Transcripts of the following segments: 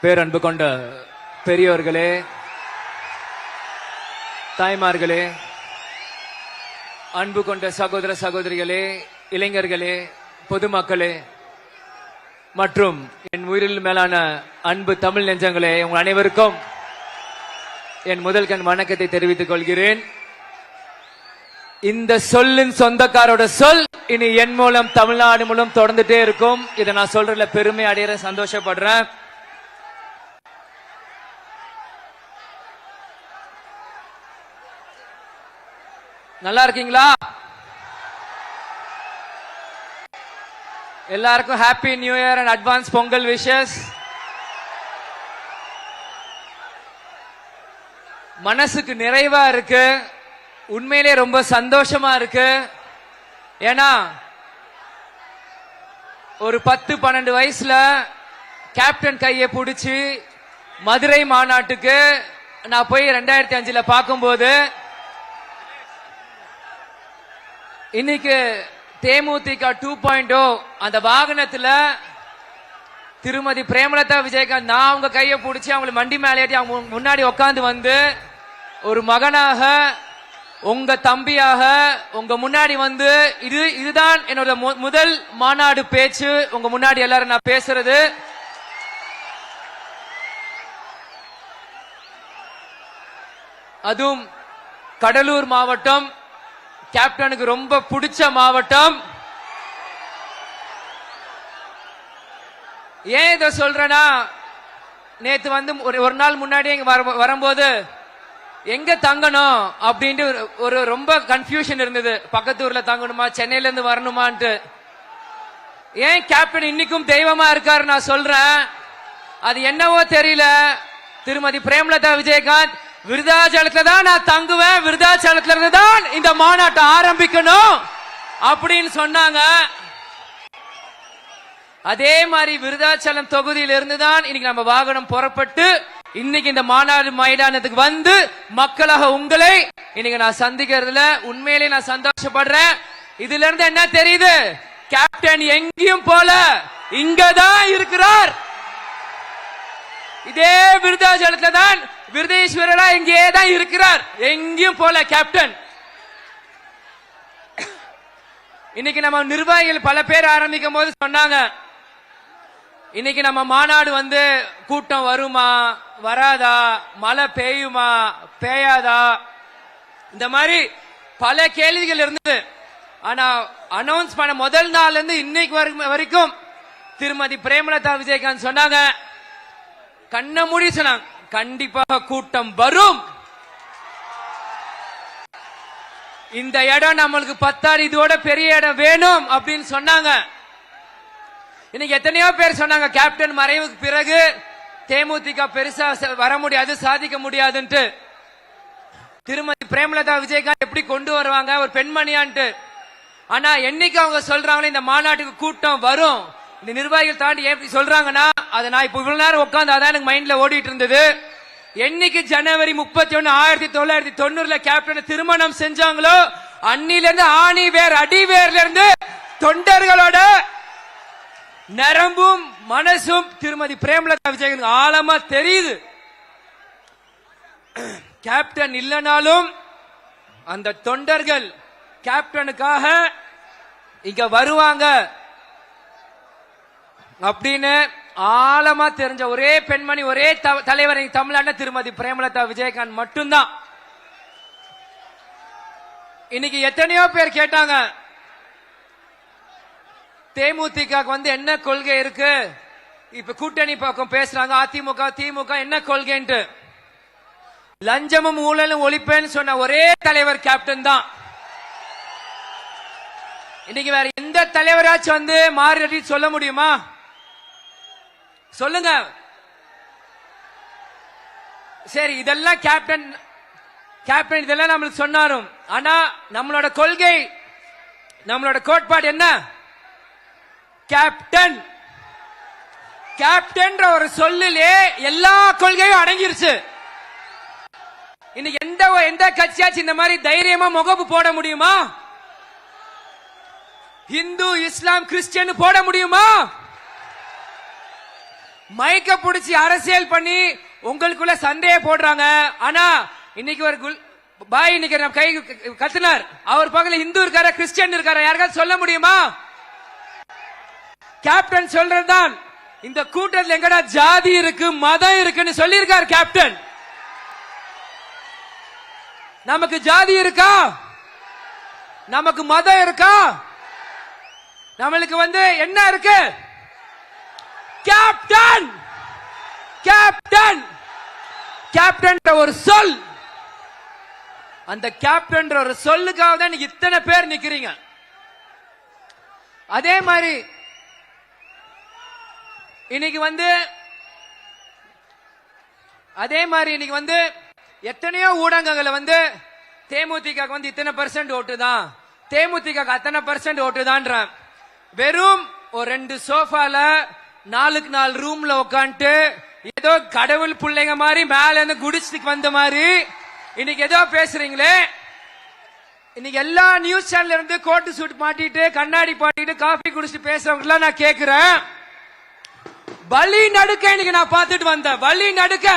பேரன்பு கொண்ட பெரியோர்களே, தாய்மார்களே, அன்பு கொண்ட சகோதர சகோதரிகளே, இளைஞர்களே, பொதுமக்களே மற்றும் என் உயிரில் மேலான அன்பு தமிழ் நெஞ்சங்களே, உங்கள் அனைவருக்கும் என் முதல் கண் வணக்கத்தை தெரிவித்துக் கொள்கிறேன். இந்த சொல்லின் சொந்தக்காரோட சொல் இனி என் மூலம் தமிழ்நாடு மூலம் தொடர்ந்துட்டே இருக்கும். இதை நான் சொல்றதுல பெருமை அடையிற, சந்தோஷப்படுறேன். நல்லா இருக்கீங்களா? எல்லாருக்கும் happy new year and advance Pongal wishes. மனசுக்கு நிறைவா இருக்கு, உண்மையிலே ரொம்ப சந்தோஷமா இருக்கு. ஏன்னா ஒரு 10-12 வயசுல கேப்டன் கையை பிடிச்சி மதுரை மாநாட்டுக்கு நான் போய் 2005 பார்க்கும்போது, இன்னைக்கு தேமுதிக 2.0 அந்த வாகனத்துல திருமதி பிரேமலதா விஜயகாந்த் நான் அவங்க கையை பிடிச்சி அவங்களை மண்டி மேலே ஏற்றி அவங்க முன்னாடி உட்காந்து வந்து ஒரு மகனாக, உங்க தம்பியாக உங்க முன்னாடி வந்து இதுதான் என்னோட முதல் மாநாடு பேச்சு. உங்க முன்னாடி எல்லாரும் நான் பேசுறது. அதுவும் கடலூர் மாவட்டம், கேப்டனுக்கு ரொம்ப பிடிச்ச மாவட்டம். ஏன் இதை சொல்றேன்னா, நேத்து வந்து ஒரு நாள் முன்னாடி வரும்போது எங்க தங்கணும் அப்படின்ட்டு ஒரு ரொம்ப கன்ஃபியூஷன் இருந்தது. பக்கத்து ஊர்ல தங்கணுமா, சென்னையில இருந்து வரணுமான்ட்டு. ஏன் கேப்டன் இன்னைக்கும் தெய்வமா இருக்காரு நான் சொல்றேன். அது என்னவோ தெரியல, திருமதி பிரேமலதா விஜயகாந்த் விருதாச்சலத்துல தான் நான் தங்குவேன், விருதாச்சலத்துல இருந்து தான் இந்த மாநாட்டை ஆரம்பிக்கணும் அப்படின்னு சொன்னாங்க. அதே மாதிரி விருதாச்சலம் தொகுதியில இருந்து தான் இன்னைக்கு நம்ம வாகனம் புறப்பட்டு இன்னைக்கு இந்த மாநாடு மைதானத்துக்கு வந்து மக்களாக உங்களை இன்னைக்கு நான் சந்திக்கிறதுல உண்மையிலே நான் சந்தோஷப்படுறேன். இதுல இருந்து என்ன தெரியுது, கேப்டன் எங்கேயும் போல இங்கதான் இருக்கிறார். இதே விருதாச்சலத்துல தான் விருதேஸ்வரரா இங்கே தான் இருக்கிறார், எங்கேயும் போல கேப்டன். இன்னைக்கு நம்ம நிர்வாகிகள் பல பேர் ஆரம்பிக்கும் போது சொன்னாங்க, இன்னைக்கு நம்ம மாநாடு வந்து கூட்டம் வருமா வராதா, மழை பெய்யுமா பெய்யாதா, இந்த மாதிரி பல கேள்விகள் இருந்தது. ஆனா அனௌன்ஸ் பண்ண முதல் நாள்ல இருந்து இன்னைக்கு வரைக்கும் திருமதி பிரேமலதா விஜயகாந்த் சொன்னாங்க, கண்ண மூடி சொன்னாங்க, கண்டிப்பாக கூட்டம் வரும். இந்த இடம் நம்மளுக்கு பத்தாது, இதோட பெரிய இடம் வேணும் அப்படின்னு சொன்னாங்க. இன்னைக்கு எத்தனையோ பேர் சொன்னாங்க கேப்டன் மறைவுக்கு பிறகு தேமுதிக பெருசா வர முடியாது, சாதிக்க முடியாதுன்ட்டு. திருமதி பிரேமலதா விஜயகாந்த் எப்படி கொண்டு வருவாங்க ஒரு பெண்மணியான்ட்டு. ஆனா என்னைக்கு அவங்க சொல்றாங்களே இந்த மாநாட்டுக்கு கூட்டம் வரும், இந்த நிர்வாகிகள் தாண்டி எப்படி சொல்றாங்கன்னா, அதை நான் இப்ப இவ்வளவு நேரம் உட்காந்து அதான் எனக்கு மைண்ட்ல ஓடிட்டு இருந்தது. என்னைக்கு ஜனவரி 31 1990 கேப்டனை திருமணம் செஞ்சாங்களோ அன்னில இருந்து ஆணி வேர் அடி வேர்ல இருந்து தொண்டர்களோட நரம்பும் மனசும் திருமதி பிரேமலதா விஜயகாந்த் ஆழமா தெரியுது. கேப்டன் இல்லைனாலும் அந்த தொண்டர்கள் கேப்டனுக்காக இங்க வருவாங்க அப்படின்னு ஆழமா தெரிஞ்ச ஒரே பெண்மணி, ஒரே தலைவர் தமிழ்நாடு திருமதி பிரேமலதா விஜயகாந்த் மட்டும்தான். இன்னைக்கு எத்தனையோ பேர் கேட்டாங்க, தேமுதிக வந்து என்ன கொள்கை இருக்கு, இப்ப கூட்டணி பக்கம் பேசுறாங்க அதிமுக திமுக என்ன கொள்கைன்ட்டு. லஞ்சமும் ஊழலும் ஒழிப்பேன்னு சொன்ன ஒரே தலைவர் கேப்டன் தான். இன்னைக்கு வேற எந்த தலைவராச்சும் வந்து மாறி சொல்ல முடியுமா? சொல்லுங்க. சரி, இதெல்லாம் கேப்டன் இதெல்லாம் நம்மளுக்கு சொன்னாரும். ஆனா நம்மளோட கொள்கை, நம்மளோட கோட்பாடு என்ன? கேப்டன். கேப்டன் ஒரு சொல்லிலே எல்லா கொள்கையும் அடங்கிருச்சு. இன்னைக்கு எந்த கட்சியாச்சும் இந்த மாதிரி தைரியமா முகப்பு போட முடியுமா? இந்து இஸ்லாம் கிறிஸ்டியன் போட முடியுமா? மைக்க புடிச்சு அரசியல் பண்ணி உங்களுக்குள்ள சண்டையை போடுறாங்க. ஆனா இன்னைக்கு ஒரு பாய் இன்னைக்கு நம்ம கை கத்துனார். அவர் பக்கத்துல இந்து இருக்காரா கிறிஸ்டியன் இருக்காரா யாருக்காவது சொல்ல முடியுமா? கேப்டன் சொல்றதுதான் இந்த கூட்டத்தில் எங்கடா ஜாதி இருக்கு மதம் இருக்குன்னு சொல்லியிருக்கார் கேப்டன். நமக்கு ஜாதி இருக்கா? நமக்கு மதம் இருக்கா? நம்மளுக்கு என்ன இருக்கு? கேப்டன் கேப்டன் கேப்டன் ஒரு சொல். அந்த கேப்டன் ஒரு சொல்லுக்காக தான் இத்தனை பேர் நிக்கிறீங்க. அதே மாதிரி இன்னைக்கு எத்தனையோ ஊடகங்களை தேமுதிக இத்தனை % ஓட்டு தான், தேமுதிக அத்தனை % ஓட்டு தான். வெறும் ஒரு 2 சோஃபால 4க்கு 4 ரூம்ல உட்காந்துட்டு ஏதோ கடவுள் பிள்ளைங்க மாதிரி மேல இருந்து குடிச்சுக்கு வந்த மாதிரி இன்னைக்கு ஏதோ பேசுறீங்களே. இன்னைக்கு எல்லா நியூஸ் சேனல்ல இருந்து கோட்டு சூட் மாட்டிட்டு கண்ணாடி பாட்டிட்டு காஃபி குடிச்சிட்டு பேசுறவங்க நான் கேக்குறேன். வலி நடுக்க இன்னைக்கு நான் பார்த்துட்டு வந்தேன். வலி நடுக்க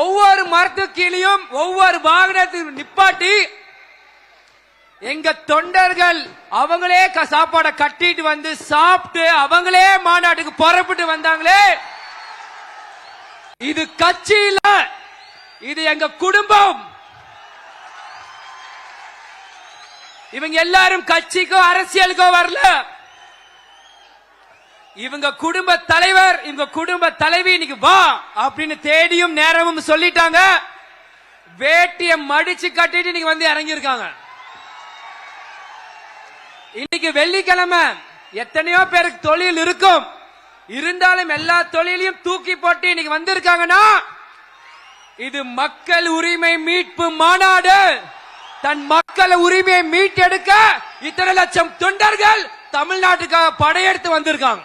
ஒவ்வொரு மரத்து கீழையும் ஒவ்வொரு வாகனத்தையும் நிப்பாட்டி எங்க தொண்டர்கள் அவங்களே சாப்பாடை கட்டிட்டு சாப்பிட்டு அவங்களே மாநாட்டுக்கு புறப்பட்டு வந்தாங்களே. இது கட்சி இல்ல, இது எங்க குடும்பம். இவங்க எல்லாரும் கட்சிக்கோ அரசியலுக்கோ வரல. இவங்க குடும்ப தலைவர் இவங்க குடும்ப தலைவி இன்னைக்கு வா அப்படின்னு தேடியும் நேரமும் சொல்லிட்டாங்க. வேட்டிய மடிச்சு கட்டிட்டு இன்னைக்கு இறங்கி இருக்காங்க. இன்னைக்கு வெள்ளிக்கிழமை எத்தனையோ பேருக்கு தொழில் இருக்கும், இருந்தாலும் எல்லா தொழிலையும் தூக்கி போட்டு இன்னைக்கு வந்திருக்காங்கன்னா இது மக்கள் உரிமை மீட்பு மாநாடு. தன் மக்கள் உரிமையை மீட்டெடுக்க இத்தனை லட்சம் தொண்டர்கள் தமிழ்நாட்டுக்காக படையெடுத்து வந்திருக்காங்க.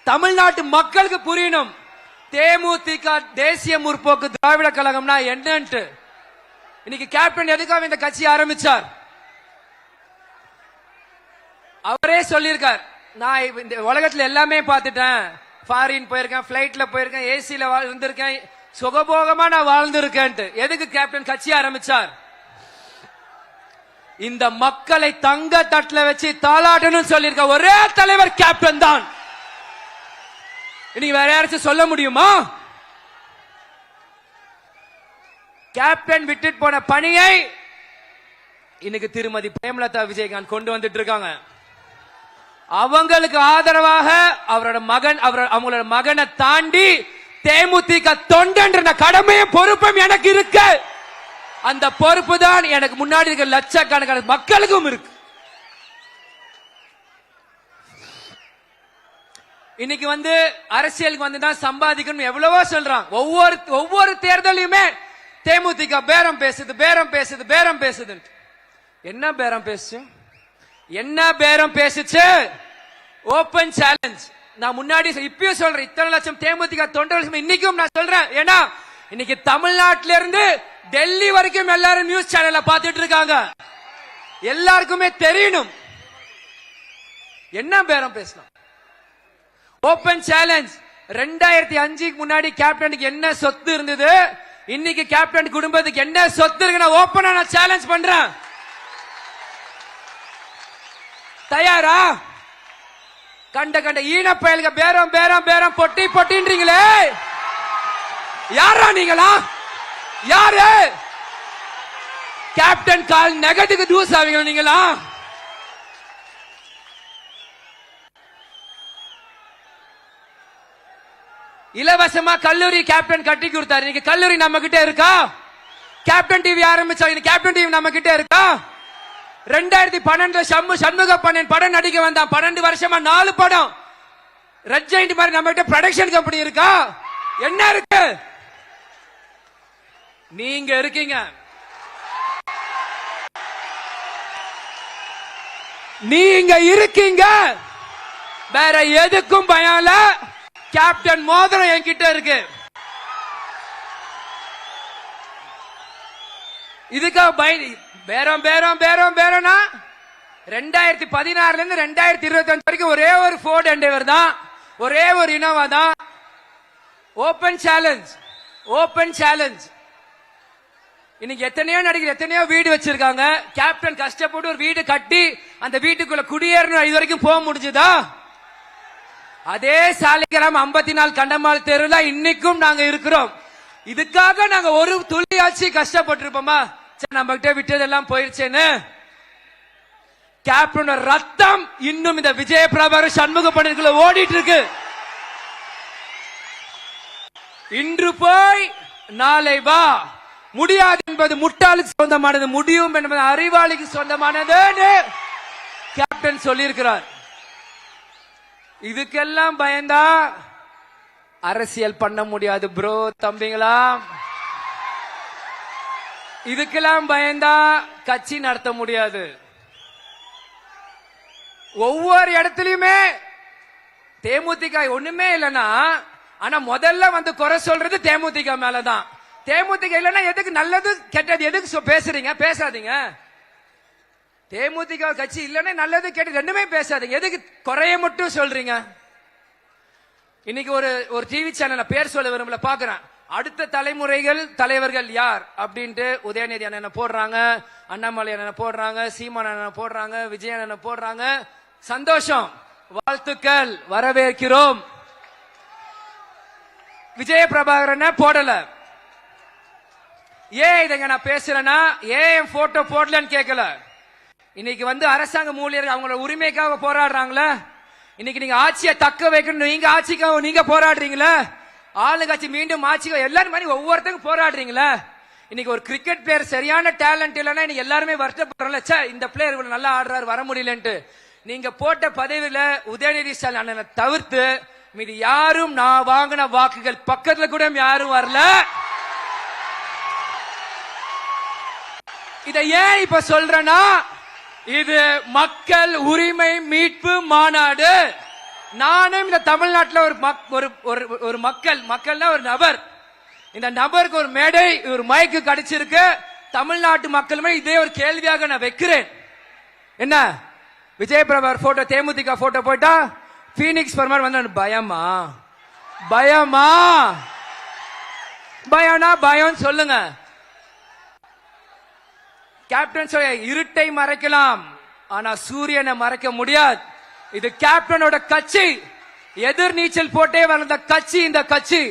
தமிழ்நாட்டு மக்களுக்கு புரியணும் தேமுதிக தேசிய முற்போக்கு திராவிட கழகம்னா என்னன்ட்டு. இன்னைக்கு கேப்டன் எதுக்காக இந்த கட்சி ஆரம்பிச்சார்? அவரே சொல்லியிருக்கார், நான் இந்த உலகத்துல எல்லாமே பார்த்துட்டேன், ஃபாரின் போயிருக்கேன், பிளைட்ல போயிருக்கேன், ஏசில இருந்திருக்கேன், சுகபோகமா நான் வாழ்ந்திருக்கேன். எதுக்கு கேப்டன் கட்சி ஆரம்பிச்சார்? இந்த மக்களை தங்க தட்டுல வச்சு தாளாட்டணும் சொல்லியிருக்க ஒரே தலைவர் கேப்டன் தான். இன்னைக்கு வேற யாராச்சும் சொல்ல முடியுமா? கேப்டன் விட்டுட்டு போன பணியை இன்னைக்கு திருமதி பிரேமலதா விஜயகாந்த் கொண்டு வந்துட்டு இருக்காங்க. அவங்களுக்கு ஆதரவாக அவங்களோட மகனை தாண்டி தேமுதிக தொண்டன்ற கடமையும் பொறுப்பும் எனக்கு இருக்கு. அந்த பொறுப்பு தான் எனக்கு முன்னாடி இருக்க லட்சக்கணக்கான மக்களுக்கும் இருக்கு. இன்னைக்கு அரசியலுக்கு தான் சம்பாதிக்கணும் எவ்வளவோ சொல்றாங்க. ஒவ்வொரு தேர்தலையுமே தேமுதிக பேரம் பேசுது பேரம் பேசுது பேரம் பேசுது. என்ன பேரம் பேசு? என்ன பேரம் பேசுச்சு? Open challenge. நான் முன்னாடி இப்பயும் சொல்றேன், இத்தனை லட்சம் தேமுதிக தொண்டர்கள் இன்னைக்கும் நான் சொல்றேன். ஏன்னா இன்னைக்கு தமிழ்நாட்டில இருந்து டெல்லி வரைக்கும் எல்லாரும் நியூஸ் சேனல்ல பார்த்துட்டு இருக்காங்க. எல்லாருக்குமே தெரியணும் என்ன பேரம் பேசலாம். Open challenge. 2005க்கு முன்னாடி கேப்டனுக்கு என்ன சொத்து இருந்தது, இன்னைக்கு கேப்டன் குடும்பத்துக்கு என்ன சொத்து இருக்கு, நான் ஓபனா நான் சேலஞ்ச் பண்றேன். தயாரா? கண்ட கண்ட ஈன பயலுக்கு பேரம் பேரம் பேரம் பொட்டி பொட்டின்றீங்களே, யாரா நீங்களா? யாரு? கேப்டன் கால் நெகத்துக்கு தூஸ் ஆவீங்க நீங்களா? இலவசமா கல்லூரி கேப்டன் கட்டி கொடுத்தாரு. இன்னைக்கு கல்லூரி நம்ம கிட்ட இருக்கா? கேப்டன் டிவி ஆரம்பிச்சா கேப்டன் டிவி நம்ம கிட்ட இருக்கா? 2012 சண்முக பண்ணன் படம் நடிக்க வந்தான். 12 வருஷமா 4 படம். ரெட் ஜெயிண்ட் மாதிரி நம்ம கிட்ட ப்ரொடக்ஷன் கம்பெனி இருக்கா? என்ன இருக்கு? நீங்க இருக்கீங்க. நீங்க இருக்கீங்க. வேற எதுக்கும் பயம் இல்ல. கேப்டன் மோதிரம் என்கிட்ட இருக்கு. இதுக்காக பேரம் பேரம் பேரம் பேரம்னா 2016 இருந்து 2025 வரைக்கும் ஒரே ஒரு ஃபோர்ட் எண்டவர் தான். ஒரே ஒரு இனோவா தான். Open challenge, open challenge. இன்னைக்கு எத்தனையோ நடிகர் எத்தனையோ வீடு வச்சிருக்காங்க. கேப்டன் கஷ்டப்பட்டு ஒரு வீடு கட்டி அந்த வீட்டுக்குள்ள குடியேறணும், இது வரைக்கும் போக முடிஞ்சுதா? அதே சாலிகிராம் 54 கண்டமால் தெருல இன்னைக்கும் நாங்க இருக்கிறோம். இதுக்காக நாங்க ஒரு துளியாச்சு கஷ்டப்பட்டிருப்போமா? நம்ம கிட்ட விட்டதெல்லாம் போயிருச்சேன்னு. கேப்டன் ரத்தம் இன்னும் இந்த விஜய பிரபாகர் சண்முக பண்டிற்குள்ள ஓடிட்டு இருக்கு. இன்று போய் நாளை வா. முடியாது என்பது முட்டாளுக்கு சொந்தமானது, முடியும் என்பது அறிவாளிக்கு சொந்தமானது கேப்டன் சொல்லியிருக்கிறார். இதுக்கெல்லாம் பயந்தா அரசியல் பண்ண முடியாது ப்ரோ, தம்பிங்களா. இதுக்கெல்லாம் பயந்தா கட்சி நடத்த முடியாது. ஒவ்வொரு இடத்துலயுமே தேமுதிக ஒண்ணுமே இல்லைன்னா, ஆனா முதல்ல வந்து குறை சொல்றது தேமுதிக மேலதான். தேமுதிக இல்லைன்னா எதுக்கு நல்லது கெட்டது எதுக்கு பேசுறீங்க? பேசாதீங்க. தேமுதிக கட்சி இல்லைன்னா நல்லது கெட்டது ரெண்டுமே பேசாதீங்க. எதுக்கு குறைய மட்டும் சொல்றீங்க? இன்னைக்கு ஒரு டிவி சேனல்ல பேர் சொல்ல விரும்பல பாக்குறேன். அடுத்த தலைமுறைகள் தலைவர்கள் யார் அப்படின்ட்டு உதயநிதி அண்ணனை போடுறாங்க, அண்ணாமலை அண்ணனை போடுறாங்க, சீமான் அண்ணனை போடுறாங்க, விஜய் அண்ணனை போடுறாங்க. சந்தோஷம், வாழ்த்துக்கள், வரவேற்கிறோம். விஜய பிரபாகரனை போடல. ஏன் இதங்க நான் பேசுறேன்னா, ஏன் போட்டோ போடலன்னு கேட்கல. இன்னைக்கு வந்து அரசாங்க ஊழியர்கள் அவங்களோட உரிமைக்காக போராடுறாங்களே. இன்னைக்கு நீங்க ஆட்சியை தக்க வைக்கணும், நீங்க ஆட்சிக்காக நீங்க போராடுறீங்களா? ஆளுங்கட்சி மீண்டும் ஆட்சிக்காக எல்லாரும் மாதிரி ஒவ்வொருத்தருக்கும் போராடுறீங்களா? இன்னைக்கு ஒரு கிரிக்கெட் பிளேயர் சரியான டேலண்ட் இல்லைன்னா இன்னைக்கு எல்லாருமே வருத்தப்படுறோம்ல, இந்த பிளேயர் இவ்வளவு நல்லா ஆடுறாரு வர முடியலன்ட்டு. நீங்க போட்ட பதவியில உதயநிதி ஸ்டாலின் அண்ணனை தவிர்த்து மீது யாரும் நான் வாங்கின வாக்குகள் பக்கத்துல கூட யாரும் வரல. இதை ஏன் இப்ப சொல்றேன்னா, இது மக்கள் உரிமை மீட்பு மாநாடு. நானும் இந்த தமிழ்நாட்டில் ஒரு மக்கள்னா ஒரு நபர். இந்த நபருக்கு ஒரு மேடை, ஒரு மைக்கு கிடைச்சிருக்கு. தமிழ்நாட்டு மக்களுமே இதே ஒரு கேள்வியாக நான் வைக்கிறேன். என்ன விஜய பிரபாகர் போட்டோ தேமுதிக போட்டோ போயிட்டா பீனிக்ஸ் பர்மர் வந்து பயமா? பயமா? பயம்னா பயம் சொல்லுங்க. கேப்டன் சொல்ல இருட்டை மறைக்கலாம், ஆனா சூரியனை மறைக்க முடியாது. இது கேப்டனோட கட்சி, எதிர் நீச்சல் போட்டே வளர்ந்த கட்சி இந்த கட்சி.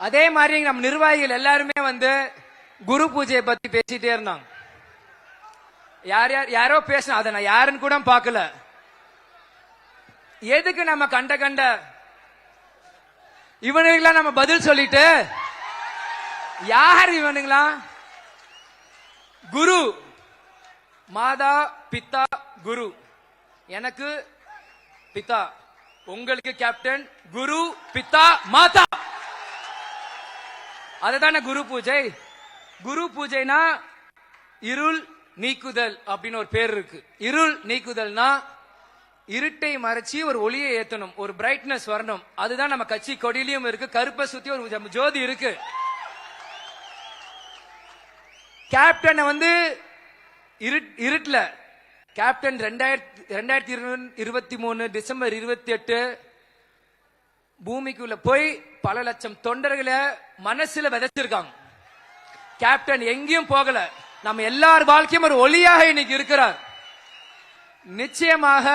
அதே மாதிரி நம்ம நிர்வாகிகள் எல்லாருமே வந்து குரு பூஜையை பத்தி பேசிட்டே இருந்தாங்க. யாரோ பேசினா, அதை நான் யாருன்னு கூட பார்க்கல. எதுக்கு நம்ம கண்ட இவனுங்களா நம்ம பதில் சொல்லிட்டு, யார் இவனுங்களா? குரு, மாதா பிதா குரு. எனக்கு பிதா, உங்களுக்கு கேப்டன், குரு பிதா மாதா. அதுதானே குரு பூஜை. குரு பூஜைனா இருள் நீக்குதல் அப்படின்னு ஒரு பேர் இருக்கு. இருள் நீக்குதல்னா இருட்டை மறைச்சி ஒரு ஒளியை ஏத்தணும், ஒரு பிரைட்னஸ் வரணும். அதுதான் நம்ம கட்சி கொடியிலும் இருக்கு. கருப்பை சுத்தி ஒரு ஜோதி இருக்கு. கேப்டன் வந்து இருட்டுல கேப்டன் 2023 டிசம்பர் 28 பூமிக்குள்ள போய் பல லட்சம் தொண்டர்களை மனசுல விதைச்சிருக்காங்க. கேப்டன் எங்கேயும் போகல. நம்ம எல்லார் வாழ்க்கையும் ஒரு ஒளியாக இன்னைக்கு இருக்கிறார். நிச்சயமாக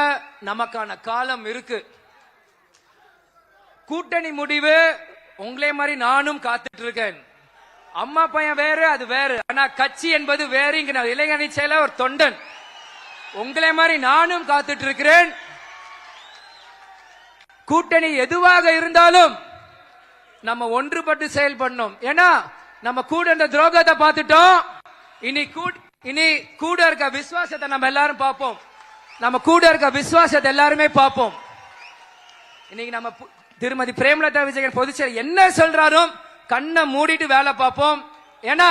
நமக்கான காலம் இருக்கு. கூட்டணி முடிவு உங்களே மாதிரி நானும் காத்துட்டு இருக்கேன். அம்மா பையன் வேறு, அது வேறு. ஆனா கட்சி என்பது வேறு. இங்க நான் இளைஞரணி செயல ஒரு தொண்டன், உங்களே மாதிரி நானும் காத்துட்டு இருக்கிறேன். கூட்டணி எதுவாக இருந்தாலும் நம்ம ஒன்றுபட்டு செயல்படணும். ஏன்னா நம்ம கூட இந்த துரோகத்தை பார்த்துட்டோம். இனி கூட இருக்க விசுவாசத்தை நம்ம எல்லாரும் பார்ப்போம். நம்ம கூட இருக்க விசுவாசத்தை எல்லாருமே பார்ப்போம். இன்னைக்கு நம்ம திருமதி பிரேமலதா விஜயகாந்த் பொதுச்செயலர் என்ன சொல்றாரும் கண்ணை மூடிட்டு வேலை பார்ப்போம். ஏன்னா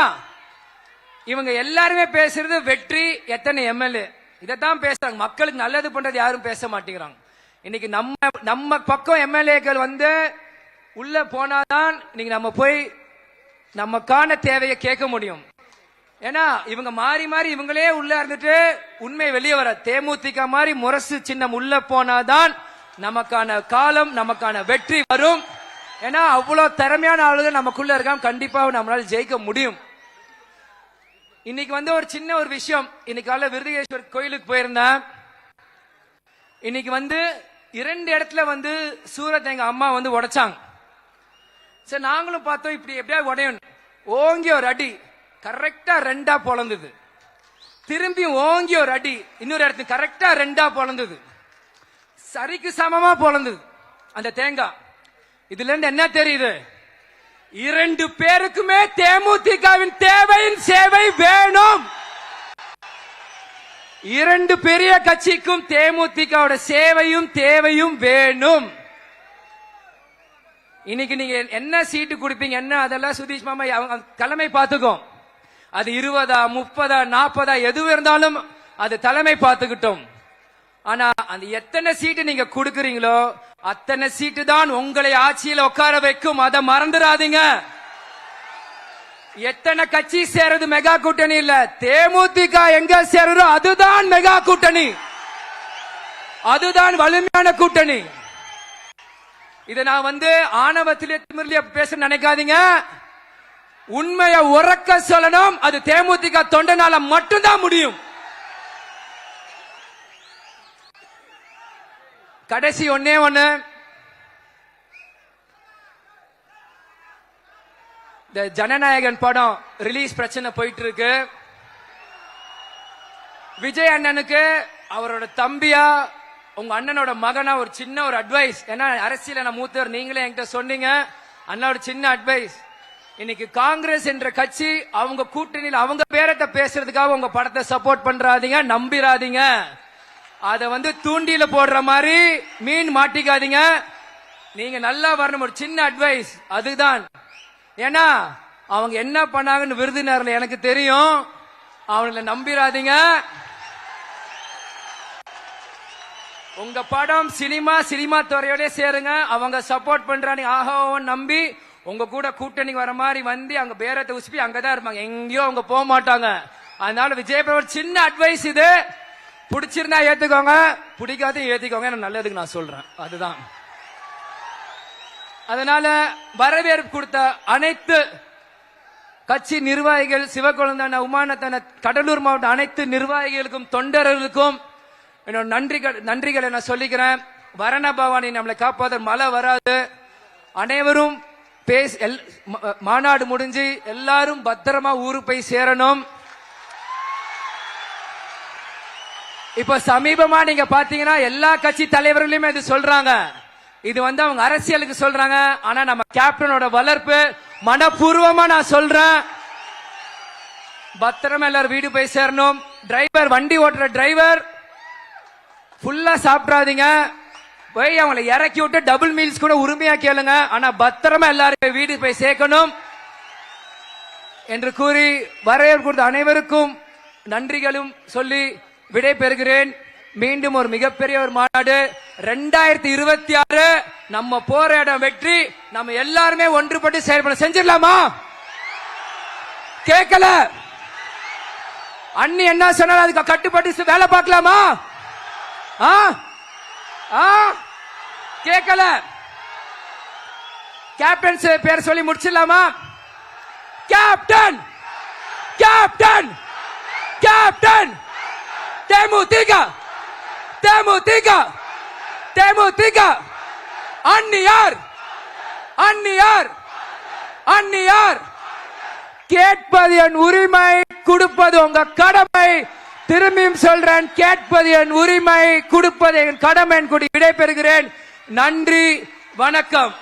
இவங்க எல்லாருமே பேசுறது வெற்றி, எத்தனை எம்எல்ஏ, இதைத்தான் பேசுறாங்க. மக்களுக்கு நல்லது பண்றது யாரும் பேச மாட்டேங்கிறாங்க. இன்னைக்கு நம்ம பக்கம் எம்எல்ஏக்கள் வந்து உள்ள போனாதான் இன்னைக்கு நம்ம போய் நமக்கான தேவையை கேட்க முடியும். ஏன்னா இவங்க மாறி மாறி இவங்களே உள்ள இருந்துட்டு உண்மை வெளியே வர. தேமுதிக மாதிரி முரசு சின்னம் உள்ள போனாதான் நமக்கான காலம், நமக்கான வெற்றி வரும். ஏன்னா அவ்வளவு திறமையான ஆளுகள் நமக்குள்ள இருக்காம கண்டிப்பா நம்மளால ஜெயிக்க முடியும். இன்னைக்கு ஒரு சின்ன ஒரு விஷயம். இன்னைக்கு காலைல விருதுகேஸ்வர் கோயிலுக்கு போயிருந்தேன். இன்னைக்கு 2 இடத்துல சூரத் எங்க அம்மா உடைச்சாங்க. சரி, நாங்களும் பார்த்தோம் இப்படி எப்படியா உடையணும். ஓங்கி ஒரு அடி கரெக்டா 2ஆ பொளந்தது. திரும்பி ஓங்கி ஒரு அடி இன்னொரு இடத்துக்கு கரெக்டா 2ஆ பொளந்தது. சரிக்கு சமமா பொளந்தது அந்த தேங்காய். இதுல இருந்து என்ன தெரியுது? 2 பேருக்குமே தேமுதிகவின் தேவையின் சேவை வேணும். 2 பெரிய கட்சிக்கும் தேமுதிகவோட சேவையும் தேவையும் வேணும். இன்னைக்கு நீங்க என்ன சீட்டு கொடுப்பீங்க என்ன அதெல்லாம் சுதீஷ் மாமா தலைமை பார்த்துக்கும். அது 20, 30, 40 எதுவும் இருந்தாலும் அது தலைமை பார்த்துக்கிட்டோம். ஆனா அந்த எத்தனை சீட்டு நீங்க கொடுக்கறீங்களோ அத்தனை சீட்டு தான் உங்களை ஆட்சியில் உட்கார வைக்கும். அதை மறந்துடாதீங்க. எத்தனை கட்சி சேருது மெகா கூட்டணி இல்ல. தேமுதிக எங்க சேருதோ அதுதான் மெகா கூட்டணி, அதுதான் வலிமையான கூட்டணி. இதை நான் ஆணவத்திலே திமிர்லயே பேச நினைக்காதீங்க. உண்மையை உறக்க சொல்லணும். அது தேமுதிக தொண்டனால மட்டும்தான் முடியும். கடைசி ஒன்னே ஒண்ணு, இந்த ஜனநாயகன் படம் ரிலீஸ் பிரச்சனை போயிட்டு இருக்கு. விஜய் அண்ணனுக்கு அவரோட தம்பியா உங்க அண்ணனோட மகனா ஒரு சின்ன ஒரு அட்வைஸ். ஏன்னா அரசியல நான் மூத்தவர், நீங்களே என்கிட்ட சொன்னீங்க. அண்ணா ஒரு சின்ன அட்வைஸ். இன்னைக்கு காங்கிரஸ் என்ற கட்சி அவங்க கூட்டணியில் அவங்க பேரத்தை பேசுறதுக்காக உங்க படத்தை சப்போர்ட் பண்றாதீங்க, நம்பிராதீங்க. அத தூண்டில போடுற மாதிரி மீன் மாட்டிக்காதீங்க. நீங்க நல்லா வரணும். ஒரு சின்ன அட்வைஸ் அதுதான். ஏன்னா அவங்க என்ன பண்ணாங்கன்னு விருதுநகர்ல எனக்கு தெரியும். அவங்கள நம்பிராதீங்க. உங்க படம் சினிமா துறையோட சேருங்க. அவங்க சப்போர்ட் பண்றாங்க ஆஹா நம்பி உங்க கூட கூட்டணி வர மாதிரி அங்க பேரத்தை உசுப்பி அங்கதான் இருப்பாங்க, எங்கேயோ அவங்க போக மாட்டாங்க. அதனால விஜய் பிரபு சின்ன அட்வைஸ் இது. பிடிச்சிருந்தா ஏத்துக்கோங்க, பிடிக்காத ஏத்துக்கோங்க. நல்லதுக்கு நான் சொல்றேன். அதுதான். அதனால வரவேற்பு கொடுத்த அனைத்து கட்சி நிர்வாகிகள், சிவகுழந்தான, உமானத்தான, கடலூர் மாவட்ட அனைத்து நிர்வாகிகளுக்கும் தொண்டர்களுக்கும் என்னோட நன்றிகளை நான் சொல்லிக்கிறேன். வரண பவானி நம்மளை காப்பாத, மழை வராது. அனைவரும் மாநாடு முடிஞ்சு எல்லாரும் பத்திரமா ஊருக்கு போய் சேரணும். இப்ப சமீபமா நீங்க பாத்தீங்கன்னா எல்லா கட்சி தலைவர்களுமே இது சொல்றாங்க. இது அவங்க அரசியலுக்கு சொல்றாங்க. ஆனா நம்ம கேப்டனோட வளர்ப்பு மனப்பூர்வமா நான் சொல்றேன். பத்திரமா எல்லாரும் வீடு போய் சேரணும். டிரைவர், வண்டி ஓட்டுற டிரைவர் ஃபுல்லா சாப்பிடாதீங்க. போய் அவங்களை இறக்கி விட்டு டபுள் மீல்ஸ் கூட உரிமையா கேளுங்க. ஆனா பத்திரமா எல்லாரும் வீடு போய் சேர்க்கணும் என்று கூறி வரவேற்பு கொடுத்த அனைவருக்கும் நன்றிகளும் சொல்லி விடை பெறுகிறேன். மீண்டும் ஒரு மிகப்பெரிய ஒரு மாநாடு 2026 நம்ம போராட்டம் வெற்றி. நம்ம எல்லாருமே ஒன்றுபட்டு செயல்பட செஞ்சிடலாமா? கேட்கல அண்ணி என்ன சொன்னாலும் அதுக்கு கட்டுப்பட்டு வேலை பார்க்கலாமா? கேட்கல. கேப்டன் பேர் சொல்லி முடிச்சிடலாமா? கேப்டன், கேப்டன், கேப்டன், தேமுதிக, தேமுதிக, தேமுதிக. அந்நியார், அந்நியார், அந்நியார். கேட்பது என் உரிமை, கொடுப்பது உங்க கடமை. திரும்பியும் சொல்றேன், கேட்பது என் உரிமை, கொடுப்பது என் கடமை. விடை பெறுகிறேன். நன்றி, வணக்கம்.